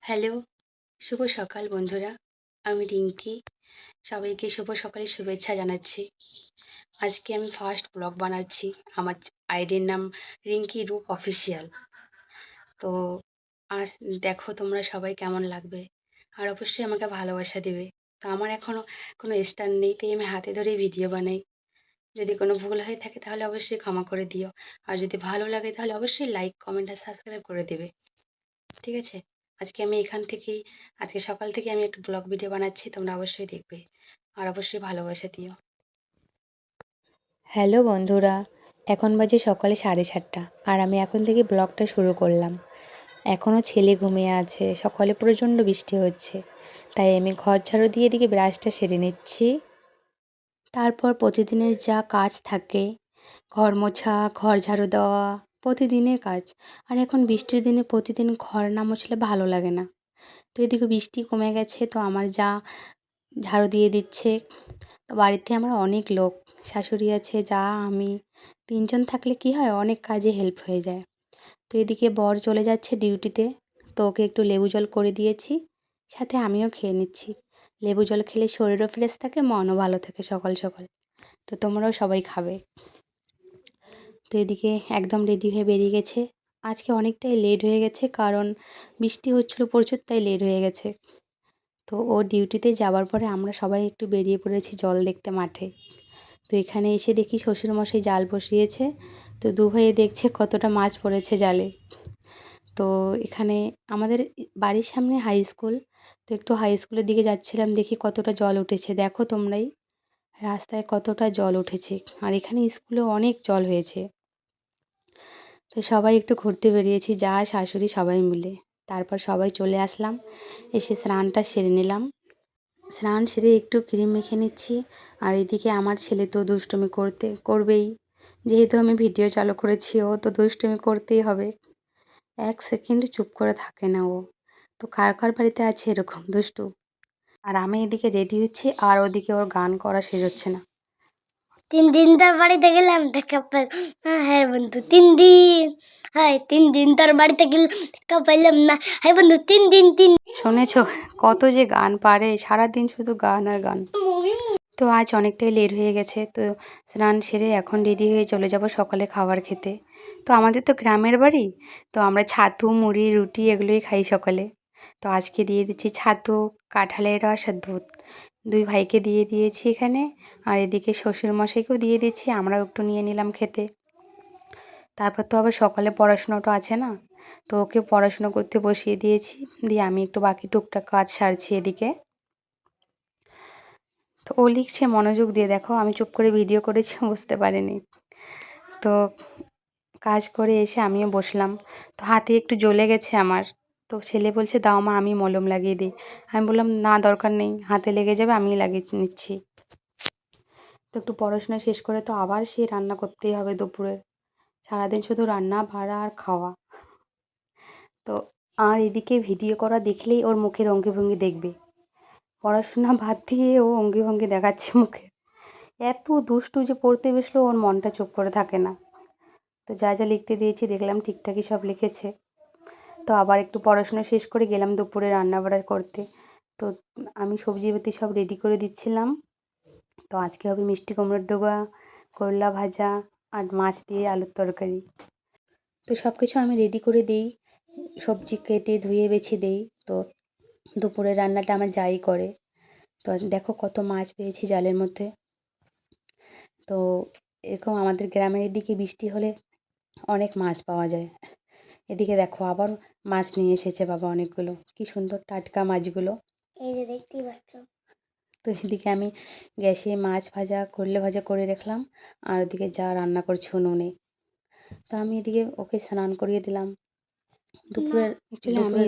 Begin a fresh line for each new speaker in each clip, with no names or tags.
Hello, শুভ সকাল বন্ধুরা। আমি রিঙ্কি। সবাইকে শুভ সকালের শুভেচ্ছা জানাচ্ছি। আজকে আমি ফার্স্ট ব্লগ বানাচ্ছি। আমার আইডির নাম রিঙ্কি রূপ অফিসিয়াল। তো আজ দেখো তোমরা সবাই কেমন লাগবে। আর অবশ্যই আমাকে ভালোবাসা দিবে। তো আমার এখনো কোনো স্ট্যান্ড নেই, তাই আমি হাতে ধরেই ভিডিও বানাই। যদি কোনো ভুল হয়ে থাকে তাহলে অবশ্যই ক্ষমা করে দিও। আর যদি ভালো লাগে তাহলে অবশ্যই লাইক, কমেন্ট আর সাবস্ক্রাইব করে দেবে। ঠিক আছে? আজকে সকাল থেকে আমি একটা ব্লগ ভিডিও বানাচ্ছি, তোমরা অবশ্যই দেখবে। আর অবশ্যই ভালোবাসা দিও।
হ্যালো বন্ধুরা, এখন বাজে সকালে 7:30 আর আমি এখন থেকে ব্লগটা শুরু করলাম। এখনও ছেলে ঘুমিয়ে আছে, সকালে প্রচণ্ড বৃষ্টি হচ্ছে, তাই আমি ঘর ঝাড়ু দিয়ে এদিকে ব্রাশটা সেরে নিচ্ছি। তারপর প্রতিদিনের যা কাজ থাকে, ঘর মোছা, ঘর ঝাড়ু দেওয়া, প্রতিদিনের কাজ। আর এখন বৃষ্টির দিনে প্রতিদিন ঘর না মুছলে ভালো লাগে না। তো এদিকে বৃষ্টি কমে গেছে, তো আমার যা ঝাড়ু দিয়ে দিচ্ছে। তো বাড়িতে আমার অনেক লোক, শাশুড়ি আছে, যা, আমি, 3জন থাকলে কি হয়, অনেক কাজে হেল্প হয়ে যায়। তো এদিকে বর চলে যাচ্ছে ডিউটিতে, তো ওকে একটু লেবু জল করে দিয়েছি, সাথে আমিও খেয়ে নিচ্ছি। লেবু জল খেলে শরীরও ফ্রেশ থাকে, মনও ভালো থাকে সকাল সকাল। তো তোমরাও সবাই খাবে। তো এদিকে একদম রেডি হয়ে বেরিয়ে গেছে। আজকে অনেকটাই লেট হয়ে গেছে, কারণ বৃষ্টি হচ্ছিল প্রচুর, তাই লেট হয়ে গেছে। তো ও ডিউটিতে যাওয়ার পরে আমরা সবাই একটু বেরিয়ে পড়েছি জল দেখতে মাঠে। তো এখানে এসে দেখি শ্বশুরমশাই জাল বসিয়েছে। তো দু ভাইয়ে দেখছে কতটা মাছ পড়েছে জালে। তো এখানে আমাদের বাড়ির সামনে হাই স্কুল। তো একটু হাই স্কুলের দিকে যাচ্ছিলাম, দেখি কতটা জল উঠেছে, দেখো তোমরাই রাস্তায় কতটা জল উঠেছে। আর এখানে স্কুলে অনেক জল হয়েছে। তো সবাই একটু ঘুরতে বেরিয়েছি, যা শাশুড়ি সবাই মিলে। তারপর সবাই চলে আসলাম, এসে স্নানটা সেরে নিলাম। স্নান সেরে একটু ক্রিম মেখে নিচ্ছি। আর এদিকে আমার ছেলে তো দুষ্টুমি করবেই, যেহেতু আমি ভিডিও চালু করেছি, ও তো দুষ্টুমি করতেই হবে। 1 সেকেন্ড চুপ করে থাকে না ও। তো কার কার বাড়িতে আছে এরকম দুষ্টু? আর আমি এদিকে রেডি হচ্ছি, আর ওদিকে ওর গান করা শেষ হচ্ছে না।
3 দিন তোর বাড়িতে গেলাম দেখা হ্যাঁ বন্ধু 3 দিন, হ্যাঁ 3 দিন তোর বাড়িতে গেলাম দেখা পাইলাম না, হ্যাঁ বন্ধু 3 দিন।
শুনেছো কত যে গান পারে, সারাদিন শুধু গান আর গান। তো আজ অনেকটাই লেট হয়ে গেছে, তো স্নান সেরে এখন রেডি হয়ে চলে যাব সকালে খাবার খেতে। তো আমাদের তো গ্রামের বাড়ি, তো আমরা ছাতু, মুড়ি, রুটি এগুলোই খাই সকালে। তো আজকে দিয়ে দিচ্ছি ছাতু, কাঁঠালের রস আর দুধ। দুই ভাইকে দিয়ে দিয়েছি এখানে, আর এদিকে শ্বশুরমশাইকেও দিয়ে দিচ্ছি, আমরাও একটু নিয়ে নিলাম খেতে। তারপর তো আবার সকালে পড়াশোনাটা আছে না, তো ওকে পড়াশুনো করতে বসিয়ে দিয়েছি, দিয়ে আমি একটু বাকি টুকটাক কাজ সারছি এদিকে। তো ও লিখছে মনোযোগ দিয়ে, দেখো আমি চুপ করে ভিডিও করেছি, বুঝতে পারিনি। তো কাজ করে এসে আমিও বসলাম। তো হাতে একটু জ্বলে গেছে আমার। তো ছেলে বলছে দাও মা, আমি মলম লাগিয়ে দিই। আমি বললাম না, দরকার নেই, হাতে লেগে যাবে, আমিই লাগিয়ে নিচ্ছি। তো একটু পড়াশোনা শেষ করে তো আবার সেই রান্না করতেই হবে দুপুরের। সারাদিন শুধু রান্না বাড়া আর খাওয়া। তো আর এদিকে ভিডিও করা দেখলেই ওর মুখের অঙ্গভঙ্গি দেখবে। পড়াশোনা বাদ দিয়ে ও অঙ্গভঙ্গি দেখাচ্ছে মুখে। এত দুষ্টু যে পড়তে বসলেও ওর মনটা চুপ করে থাকে না। তো যা যা লিখতে দিয়েছি দেখলাম ঠিকঠাকই সব লিখেছে। তো আবার একটু পড়াশোনা শেষ করে গেলাম দুপুরে রান্নাবাড়া করতে। তো আমি সবজিপাতি সব রেডি করে দিচ্ছিলাম। তো আজকে হবে মিষ্টি কুমড়োর ডোগা, করলা ভাজা আর মাছ দিয়ে আলুর তরকারি। তো সব কিছু আমি রেডি করে দিই, সবজি কেটে ধুয়ে বেছে দিই। তো দুপুরের রান্নাটা আমার যাই করে। তো দেখো কত মাছ পেয়েছি জালের মধ্যে। তো এরকম আমাদের গ্রামের এদিকে বৃষ্টি হলে অনেক মাছ পাওয়া যায়। এদিকে দেখো আবার মাছ নিয়ে এসেছে বাবা অনেকগুলো, কি সুন্দর টাটকা মাছগুলো।
এই যে দেখতেই পাচ্ছ।
তো এদিকে আমি গ্যাসে মাছ ভাজা, করলে ভাজা করে রাখলাম, আর ওদিকে যা রান্না করছি উনুনে। তো আমি এদিকে ওকে স্নান করিয়ে দিলাম। দুপুরের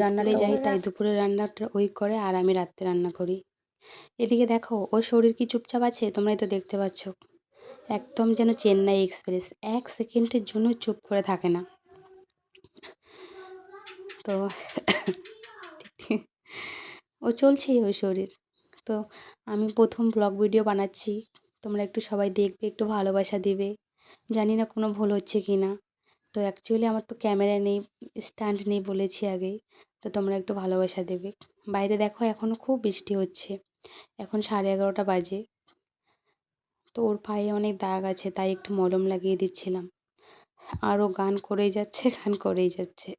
রান্নাটা যাই, তাই দুপুরের রান্নাটা ওই করে, আর আমি রাত্রে রান্না করি। এদিকে দেখো ওর শরীর কি চুপচাপ আছে, তোমরাই তো দেখতে পাচ্ছ। একদম যেন চেন্নাই এক্সপ্রেস, 1 সেকেন্ডের জন্য চুপ করে থাকে না। তো ও চলছেই ওই শরীর। তো আমি প্রথম ব্লগ ভিডিও বানাচ্ছি, তোমরা একটু সবাই দেখবে, একটু ভালোবাসা দিবে। জানি না কোনো ভুল হচ্ছে কি না। তো অ্যাকচুয়ালি আমার তো ক্যামেরা নেই, স্ট্যান্ড নেই বলেছি আগেই।
তো তোমরা একটু ভালোবাসা দেবে। বাইরে দেখো এখনও খুব বৃষ্টি হচ্ছে, এখন 11:30 বাজে। তো ওর পায়ে অনেক দাগ আছে, তাই একটু মলম লাগিয়ে দিচ্ছিলাম। আরও গান করেই যাচ্ছে, গান করেই যাচ্ছে।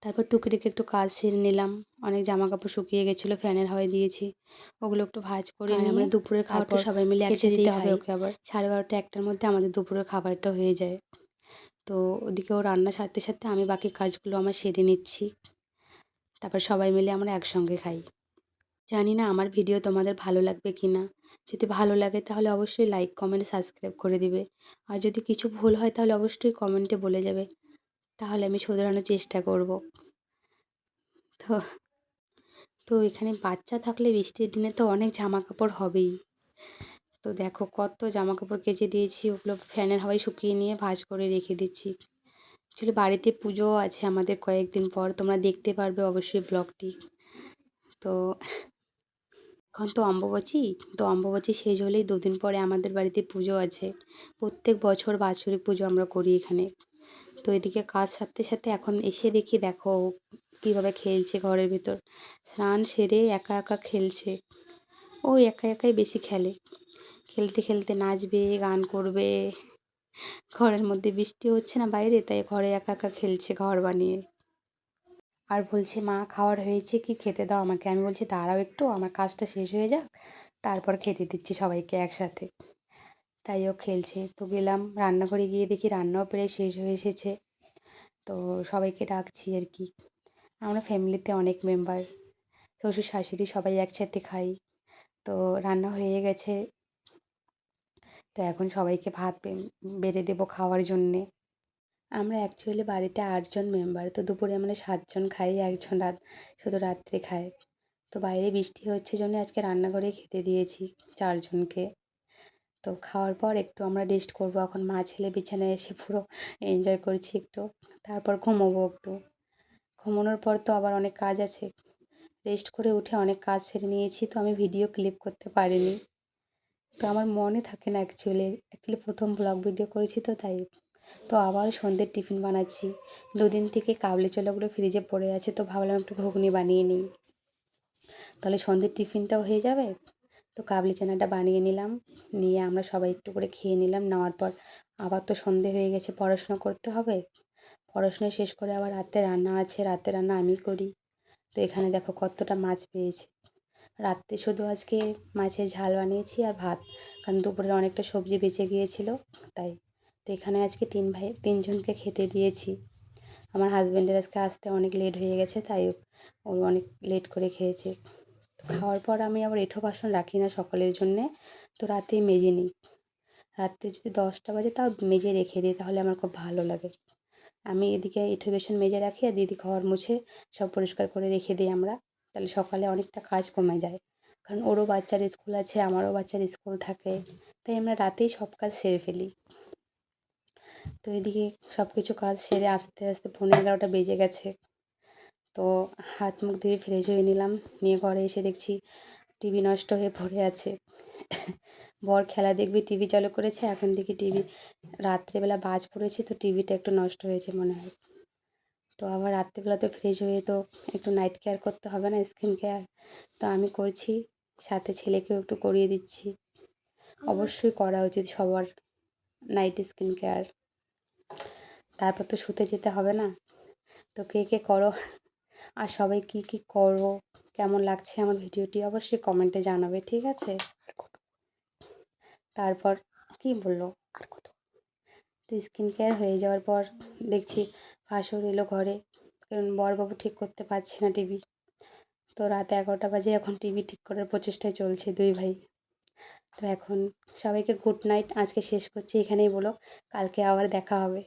তারপর টুকিটাকি একটু কাজ সেরে নিলাম। অনেক জামাকাপড় শুকিয়ে গেছিলো, ফ্যানের হাওয়ায় দিয়েছি, ওগুলো একটু ভাঁজ করে নিয়ে আমরা দুপুরের খাবারটা সবাই মিলে একসাথে দিতে হবে ওকে। আবার 12:30 1টার মধ্যে আমাদের দুপুরের খাবারটা হয়ে যায়। তো ওদিকে ও রান্না সারতে সারতে আমি বাকি কাজগুলো আমার সেরে নিচ্ছি। তারপর সবাই মিলে আমরা একসঙ্গে খাই। জানি না আমার ভিডিও তোমাদের ভালো লাগবে কি না। যদি ভালো লাগে তাহলে অবশ্যই লাইক, কমেন্ট, সাবস্ক্রাইব করে দিবে। আর যদি কিছু ভুল হয় তাহলে অবশ্যই কমেন্টে বলে যাবে, তাহলে আমি শোধরানোর চেষ্টা করব। তো তো এখানে বাচ্চা থাকলে বৃষ্টির দিনে তো অনেক জামাকাপড় হবেই। তো দেখো কত জামাকাপড় কেচে দিয়েছি, ওগুলো ফ্যানের হাওয়ায় শুকিয়ে নিয়ে ভাঁজ করে রেখে দিচ্ছি। অ্যাকচুয়ালি বাড়িতে পুজোও আছে আমাদের কয়েকদিন পর, তোমরা দেখতে পারবে অবশ্যই ব্লগটি। তো এখন তো অম্বুবাচী, তো অম্বুবাচী শেষ হলেই 2 দিন পরে আমাদের বাড়িতে পুজো আছে। প্রত্যেক বছর বাৎসরিক পুজো আমরা করি এখানে। তো এদিকে কাজ সারতে সারতে এখন এসে দেখি দেখো কীভাবে খেলছে ঘরের ভিতর। স্নান সেরে একা একা খেলছে। ও একা একাই বেশি খেলে। খেলতে খেলতে নাচবে, গান করবে। ঘরের মধ্যে বৃষ্টি হচ্ছে না বাইরে, তাই ঘরে একা একা খেলছে ঘর বানিয়ে। আর বলছে, মা খাওয়ার হয়েছে কি, খেতে দাও আমাকে। আমি বলছি দাঁড়াও একটু, আমার কাজটা শেষ হয়ে যাক, তারপর খেতে দিচ্ছি সবাইকে একসাথে। তাই ও খেলছে। তো গেলাম রান্নাঘরে, গিয়ে দেখি রান্নাও প্রায় শেষ হয়ে এসেছে। তো সবাইকে ডাকছি আর কি। আমরা ফ্যামিলিতে অনেক মেম্বার, শ্বশুর শাশুড়ি সবাই একসাথে খাই। তো রান্না হয়ে গেছে, তো এখন সবাইকে ভাত বেড়ে দেবো খাওয়ার জন্যে। আমরা অ্যাকচুয়ালি বাড়িতে 8 জন মেম্বার। তো দুপুরে আমরা 7 জন খাই, একজন শুধু রাত্রে খায়। তো বাইরে বৃষ্টি হচ্ছে জন্য আজকে রান্নাঘরেই খেতে দিয়েছি 4 জনকে। তো খাওয়ার পর একটু আমরা রেস্ট করবো। এখন মা ছেলে বিছানায় এসে পুরো এনজয় করছি একটু। তারপর ঘুমোবো একটু। ঘুমানোর পর তো আবার অনেক কাজ আছে। রেস্ট করে উঠে অনেক কাজ সেরে নিয়েছি, তো আমি ভিডিও ক্লিপ করতে পারিনি। তো আমার মনে থাকে না অ্যাকচুয়ালি প্রথম ব্লগ ভিডিও করেছি তো তাই। তো আবার সন্ধ্যের টিফিন বানাচ্ছি। 2 দিন থেকে কাবলি ছোলাগুলো ফ্রিজে পড়ে আছে, তো ভাবলাম একটু ঘুগনি বানিয়ে নিই, তাহলে সন্ধ্যের টিফিনটাও হয়ে যাবে। তো কাবলি চানাটা বানিয়ে নিলাম, নিয়ে আমরা সবাই একটু করে খেয়ে নিলাম। নেওয়ার পর আবার তো সন্ধে হয়ে গেছে, পড়াশোনা করতে হবে। পড়াশোনা শেষ করে আবার রাতে রান্না আছে, রাতে রান্না আমি করি। তো এখানে দেখো কতটা মাছ পেয়েছি। রাত্রে শুধু আজকে মাছের ঝাল বানিয়েছি আর ভাত, কারণ দুপুরে অনেকটা সবজি বেঁচে গিয়েছিল তাই। তো এখানে আজকে 3 জনকে খেতে দিয়েছি। আমার হাজব্যান্ডের আজকে আসতে অনেক লেট হয়ে গেছে, তাই ও অনেক লেট করে খেয়েছে। খাওয়ার পর আমি আবার এঁঠো বাসন রাখি না সকালের জন্যে, তো রাতেই মেজে নিই। রাত্রে যদি 10টা বাজে তাও মেজে রেখে দিই, তাহলে আমার খুব ভালো লাগে। আমি এদিকে এঁঠো বাসন মেজে রাখি আর দিদি ঘর মুছে সব পরিষ্কার করে রেখে দিই আমরা, তাহলে সকালে অনেকটা কাজ কমে যায়। কারণ ওরও বাচ্চার স্কুল আছে, আমারও বাচ্চার স্কুল থাকে, তাই আমরা রাতেই সব কাজ সেরে ফেলি। তো এদিকে সব কিছু কাজ সেরে আস্তে আস্তে 11:30 বেজে গেছে। তো হাত মুখ ধুয়ে ফ্রেশ হয়ে নিলাম, নিয়ে ঘরে এসে দেখছি টিভি নষ্ট হয়ে পড়ে আছে। বর খেলা দেখবি টিভি চালু করেছে, এখন দেখি টিভি রাত্রেবেলা বাজ পড়েছে, তো টিভিটা একটু নষ্ট হয়েছে মনে হয়। তো আবার রাত্রেবেলা তো ফ্রেশ হয়ে তো একটু নাইট কেয়ার করতে হবে না, স্কিন কেয়ার, তো আমি করছি, সাথে ছেলেকেও একটু করিয়ে দিচ্ছি। অবশ্যই করা উচিত সবার নাইট স্কিন কেয়ার, তারপর তো শুতে যেতে হবে না। তো কে কে করো, আর সবাই কি কি করো, কেমন লাগছে আমার ভিডিওটি অবশ্যই কমেন্টে জানাবে, ঠিক আছে। তারপর কি বললো আর কত, তো স্কিন কেয়ার হয়ে যাওয়ার পর দেখছি ভাসুর এলো ঘরে, কারণ বরবাবু ঠিক করতে পারছে না টিভি। তো রাত 11টা বাজে, এখন টিভি ঠিক করার প্রচেষ্টায় চলছে 2 ভাই। তো এখন সবাইকে গুড নাইট, আজকে শেষ করছি এখানেই, বলো কালকে আবার দেখা হবে।